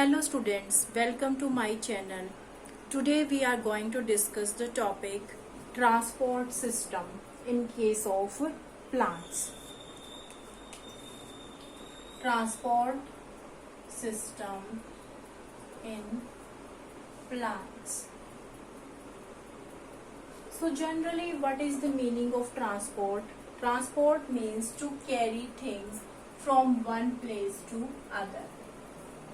Hello students, welcome to my channel. Today we are going to discuss the topic transport system in case of plants. Transport system in plants. So generally what is the meaning of transport? Transport means to carry things from one place to other.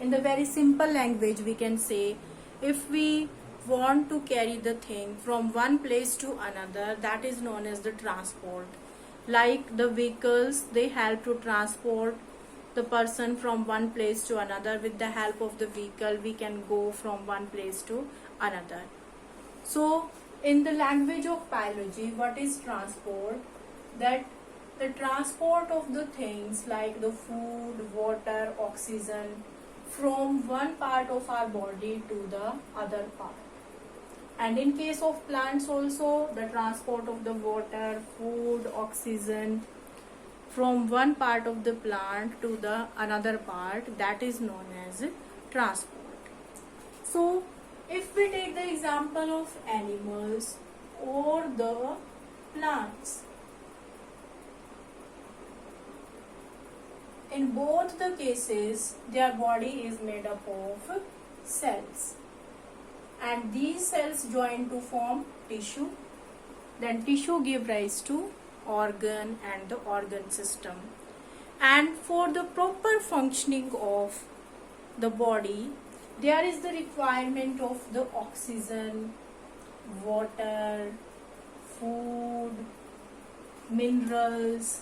In the very simple language we can say, if we want to carry the thing from one place to another, that is known as the transport. Like the vehicles, they help to transport the person from one place to another. With the help of the vehicle we can go from one place to another. So in the language of biology, what is transport? That the transport of the things like the food, water, oxygen from one part of our body to the other part. And in case of plants also, the transport of the water, food, oxygen from one part of the plant to the another part, that is known as transport. So if we take the example of animals or the plants, in both the cases their body is made up of cells, and these cells join to form tissue. Then tissue give rise to organ and the organ system. And for the proper functioning of the body, there is the requirement of the oxygen, water, food, minerals.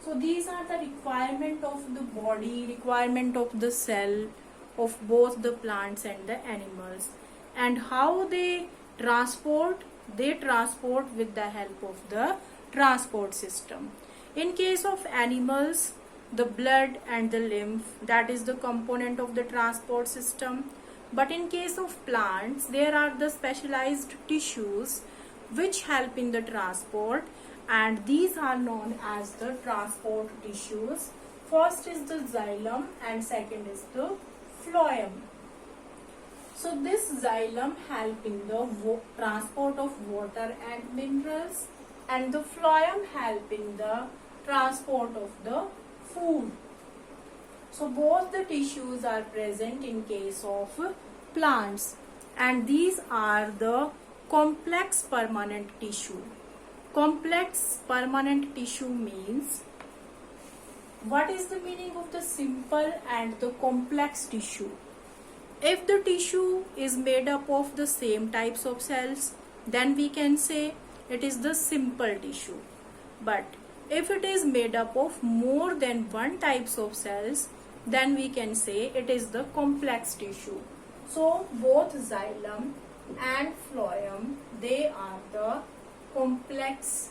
So these are the requirement of the body, requirement of the cell of both the plants and the animals. And how they transport? They transport with the help of the transport system. In case of animals, the blood and the lymph, that is the component of the transport system. But in case of plants, there are the specialized tissues which help in the transport, and these are known as the transport tissues. First is the xylem and second is the phloem. So this xylem help in the transport of water and minerals, and the phloem help in the transport of the food. So both the tissues are present in case of plants, and these are the complex permanent tissue. Complex permanent tissue means, what is the meaning of the simple and the complex tissue? If the tissue is made up of the same types of cells, then we can say it is the simple tissue. But if it is made up of more than one types of cells, then we can say it is the complex tissue. So both xylem and phloem, they are the complex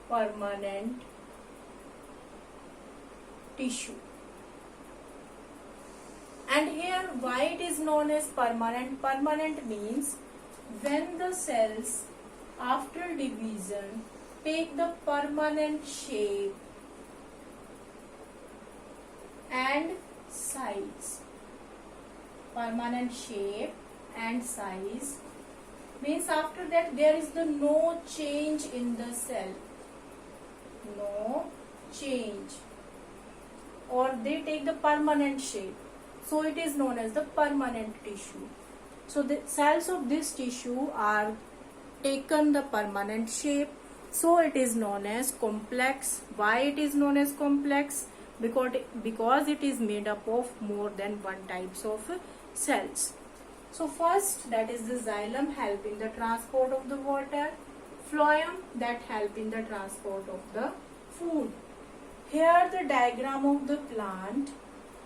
permanent tissue. And here why it is known as permanent? Permanent means when the cells after division take the permanent shape and size. Permanent shape and size means after that there is the no change in the cell. No change. Or they take the permanent shape. So it is known as the permanent tissue. So the cells of this tissue are taken the permanent shape. So it is known as complex. Why it is known as complex? Because it is made up of more than one types of cells. So first, that is the xylem help in the transport of the water, phloem that help in the transport of the food. Here the diagram of the plant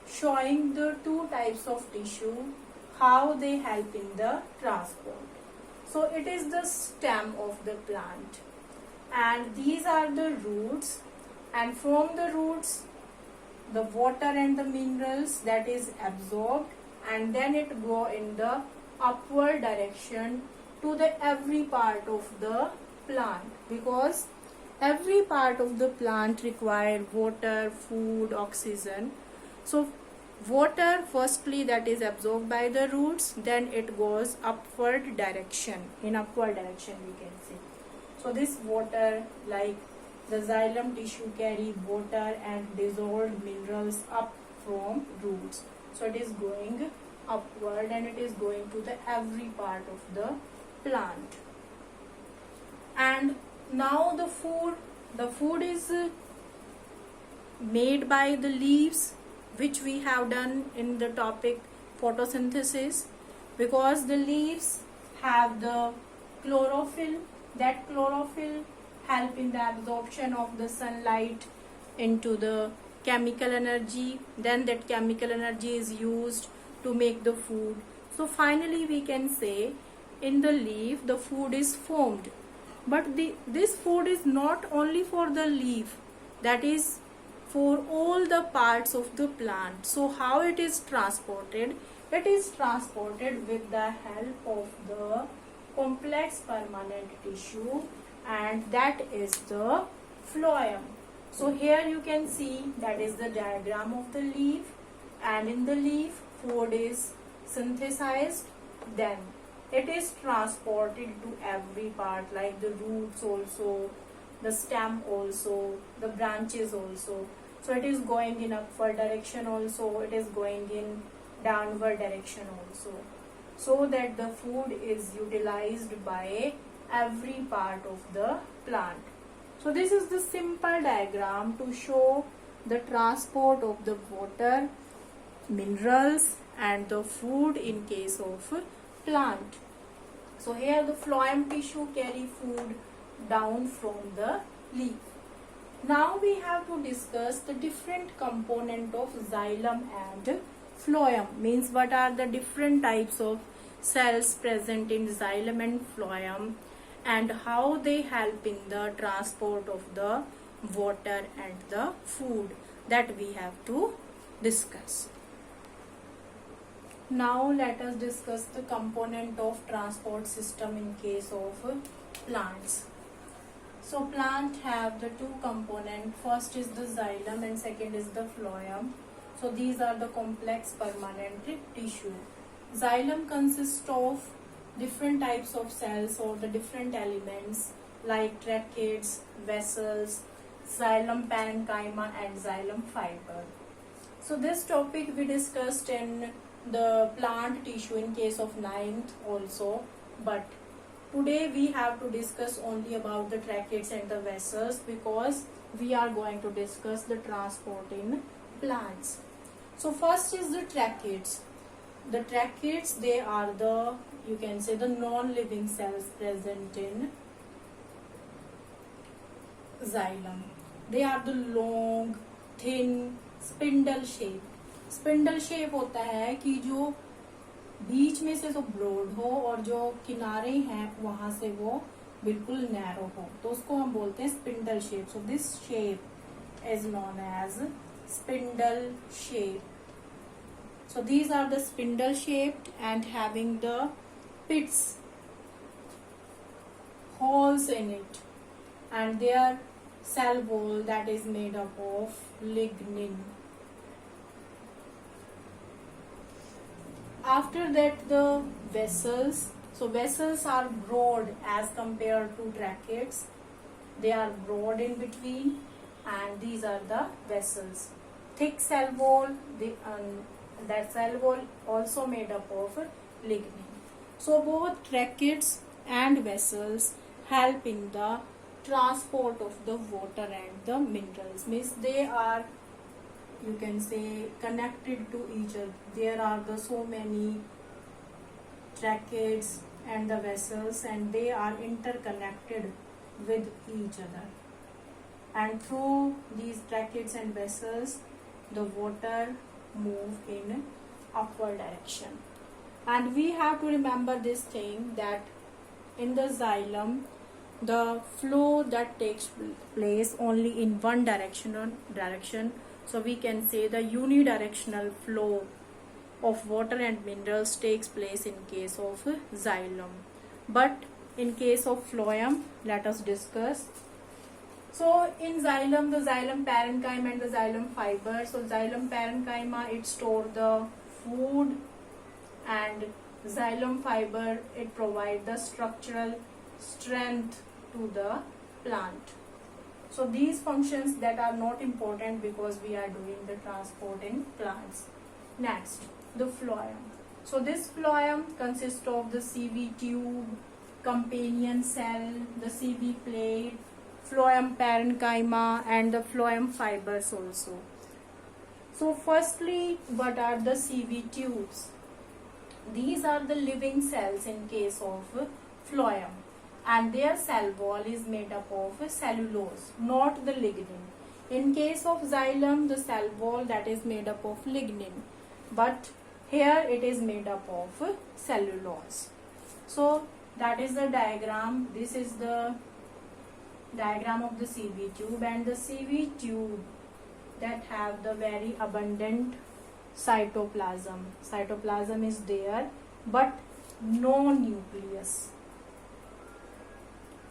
showing the two types of tissue, how they help in the transport. So it is the stem of the plant, and these are the roots, and from the roots the water and the minerals that is absorbed, and then it go in the upward direction to the every part of the plant, because every part of the plant require water, food, oxygen. So Water firstly that is absorbed by the roots, then it goes upward direction, in upward direction we can say. So this water, like the xylem tissue carry water and dissolved minerals up from roots. So it is going upward and it is going to the every part of the plant. And now the food is made by the leaves, which we have done in the topic photosynthesis, because the leaves have the chlorophyll. That chlorophyll help in the absorption of the sunlight into the chemical energy. Then that chemical energy is used to make the food. So finally we can say in the leaf the food is formed. But this food is not only for the leaf, that is for all the parts of the plant. So how it is transported? It is transported with the help of the complex permanent tissue, and that is the phloem. So here you can see that is the diagram of the leaf, and in the leaf food is synthesized, then it is transported to every part, like the roots also, the stem also, the branches also. So it is going in upward direction also, it is going in downward direction also, so that the food is utilized by every part of the plant. So this is the simple diagram to show the transport of the water, minerals and the food in case of plant. So here the phloem tissue carry food down from the leaf. Now we have to discuss the different component of xylem and phloem, means what are the different types of cells present in xylem and phloem, and how they help in the transport of the water and the food, that we have to discuss. Now let us discuss the component of transport system in case of plants. So plant have the two component, first is the xylem and second is the phloem. So these are the complex permanent tissue. Xylem consists of different types of cells or the different elements like tracheids, vessels, xylem parenchyma and xylem fiber. So this topic we discussed in the plant tissue in case of 9th also, but today we have to discuss only about the tracheids and the vessels, because we are going to discuss the transport in plants. So first is the tracheids. The tracheids, they are the, you can say, the non-living cells present in xylem. They are the long, thin, spindle shape. Spindle shape होता है कि जो बीच में से तो broad हो और जो किनारे हैं वहां से वो बिल्कुल नैरो हो, तो उसको हम बोलते हैं spindle shape. So this shape is known as spindle shape. So these are the spindle shaped and having the pits, holes in it, and their cell wall that is made up of lignin. After that the vessels. So vessels are broad as compared to tracheids. They are broad in between, and these are the vessels. Thick cell wall, that cell wall also made up of lignin. So both tracheids and vessels help in the transport of the water and the minerals. Means they are, you can say, connected to each other. There are the so many tracheids and the vessels, and they are interconnected with each other, and through these tracheids and vessels the water move in upward direction. And we have to remember this thing, that in the xylem the flow that takes place only in one direction. So we can say the unidirectional flow of water and minerals takes place in case of xylem. But in case of phloem, let us discuss. So in xylem, the xylem parenchyma and the xylem fiber. So xylem parenchyma, it store the food, and xylem fiber, it provide the structural strength to the plant. So these functions that are not important because we are doing the transport in plants. Next, the phloem. So this phloem consists of the CV tube, companion cell, the CV plate, phloem parenchyma and the phloem fibers also. So firstly, what are the CV tubes? These are the living cells in case of phloem, and their cell wall is made up of cellulose, not the lignin. In case of xylem, the cell wall that is made up of lignin, but here it is made up of cellulose. So that is the diagram. This is the diagram of the CV tube, and the CV tube that have the very abundant cytoplasm. Cytoplasm is there, but no nucleus.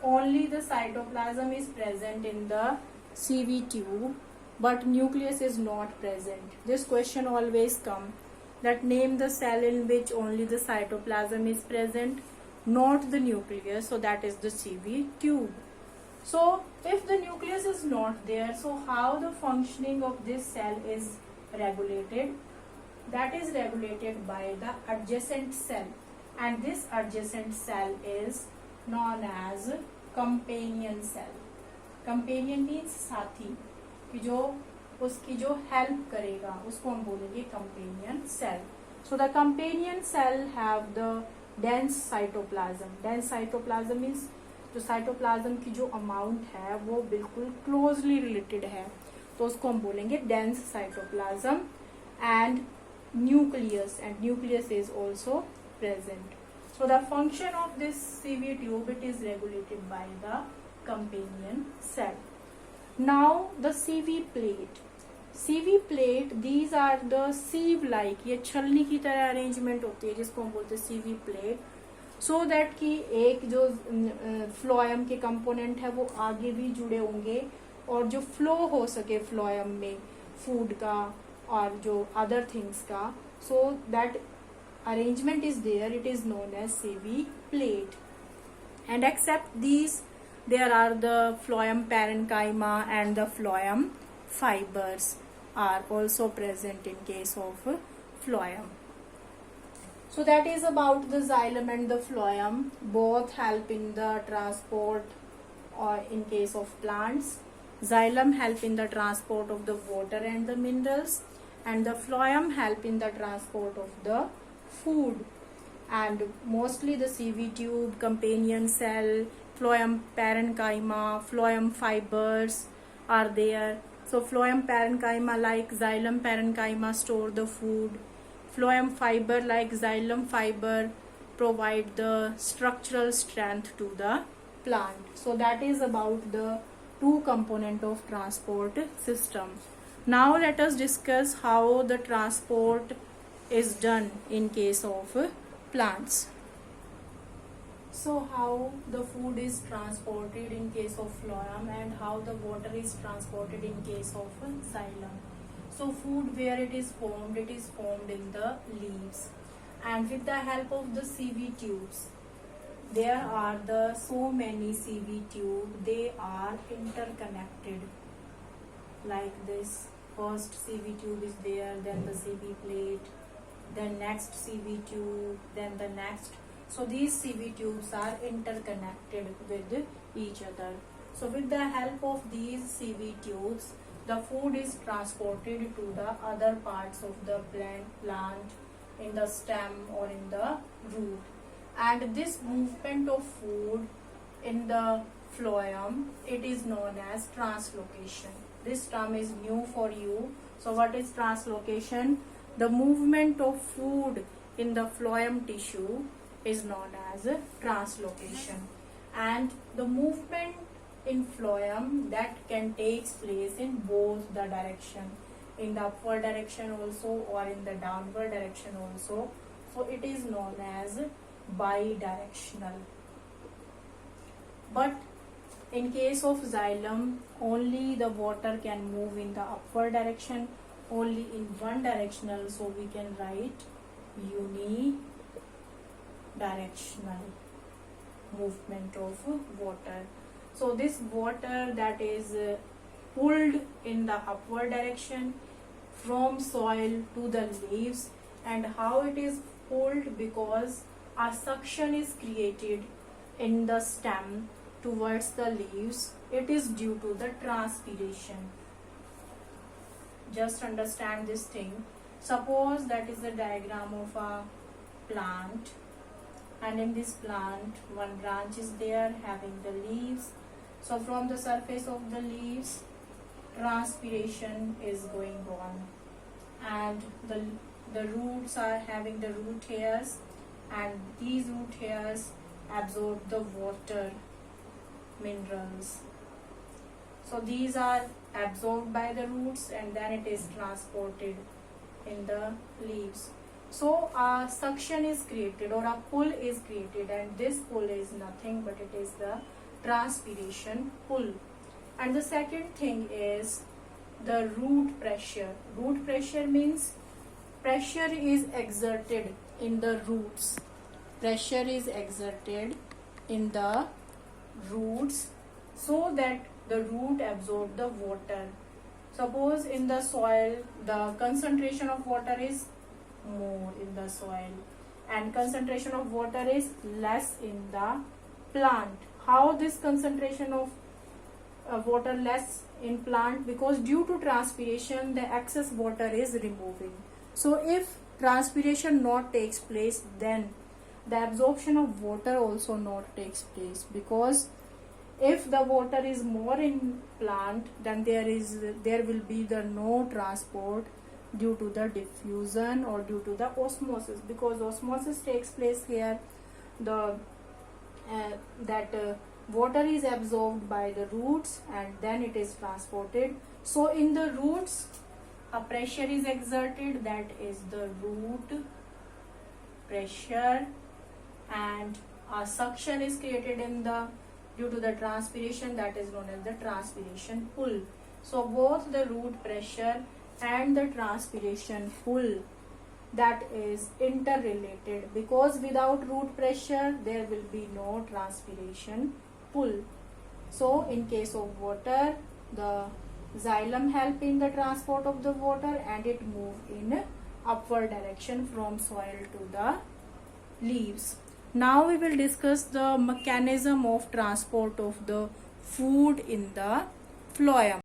Only the cytoplasm is present in the CV tube, but nucleus is not present. This question always comes, that name the cell in which only the cytoplasm is present, not the nucleus. So that is the CV tube. So if the nucleus is not there, so how the functioning of this cell is regulated? That is regulated by the adjacent cell, and this adjacent cell is known as companion cell. Companion means साथी, कि जो उसकी जो help करेगा उसको हम बोलेंगे companion cell. So the companion cell have the dense cytoplasm. Dense cytoplasm means जो साइटोप्लाज्म की जो अमाउंट है वो बिल्कुल क्लोजली रिलेटेड है, तो उसको हम बोलेंगे dense cytoplasm and nucleus, and nucleus is also present. So the function of this CV tube, it is regulated by the companion cell. Now the CV plate. CV plate, these are the sieve like, ये छलनी की तरह arrangement होती है जिसको हम बोलते हैं CV plate. सो दैट कि एक जो फ्लोएम के कंपोनेंट है वो आगे भी जुड़े होंगे और जो फ्लो हो सके फ्लोएम में फूड का और जो अदर थिंग्स का, so that arrangement is there, it is known as CV plate. And except these, there are the phloem parenchyma and the phloem fibers are also present in case of phloem. So that is about the xylem and the phloem. Both help in the transport or in case of plants. Xylem help in the transport of the water and the minerals, and the phloem help in the transport of the food. And mostly the CV tube, companion cell, phloem parenchyma, phloem fibers are there. So phloem parenchyma like xylem parenchyma store the food. Phloem fiber like xylem fiber provide the structural strength to the plant. So that is about the two component of transport system. Now let us discuss how the transport is done in case of plants. So how the food is transported in case of phloem, and how the water is transported in case of xylem. So food, where it is formed in the leaves, and with the help of the CV tubes, there are the so many CV tube, they are interconnected like this. First CV tube is there, then the CV plate, then next CV tube, then the next. So these CV tubes are interconnected with each other. So with the help of these CV tubes, the food is transported to the other parts of the plant, in the stem or in the root. And this movement of food in the phloem, it is known as translocation. This term is new for you. So what is translocation? The movement of food in the phloem tissue is known as translocation. And the movement in phloem, that can take place in both the direction, in the upward direction also or in the downward direction also. So it is known as bidirectional. But In case of xylem, only the water can move in the upward direction, only in one directional, so we can write unidirectional movement of water. So this water that is pulled in the upward direction from soil to the leaves, and how it is pulled, because a suction is created in the stem towards the leaves. It is due to the transpiration. Just understand this thing. Suppose that is a diagram of a plant, and in this plant one branch is there having the leaves. So from the surface of the leaves transpiration is going on, and the roots are having the root hairs, and these root hairs absorb the water minerals. So these are absorbed by the roots, and then it is transported in the leaves. So a suction is created or a pull is created, and this pull is nothing but it is the transpiration pull. And the second thing is the root pressure. Root pressure means pressure is exerted in the roots. Pressure is exerted in the roots so that the root absorb the water. Suppose in the soil the concentration of water is more in the soil and concentration of water is less in the plant. How this concentration of water less in plant? Because due to transpiration the excess water is removing. So if transpiration not takes place, then the absorption of water also not takes place, because if the water is more in plant, then there will be the no transport due to the diffusion or due to the osmosis, because osmosis takes place here. The water is absorbed by the roots and then it is transported. So in the roots a pressure is exerted, that is the root pressure, and a suction is created in the due to the transpiration, that is known as the transpiration pull. So both the root pressure and the transpiration pull, that is interrelated, because without root pressure there will be no transpiration pull. So in case of water, the xylem help in the transport of the water and it move in upward direction from soil to the leaves. Now we will discuss the mechanism of transport of the food in the phloem.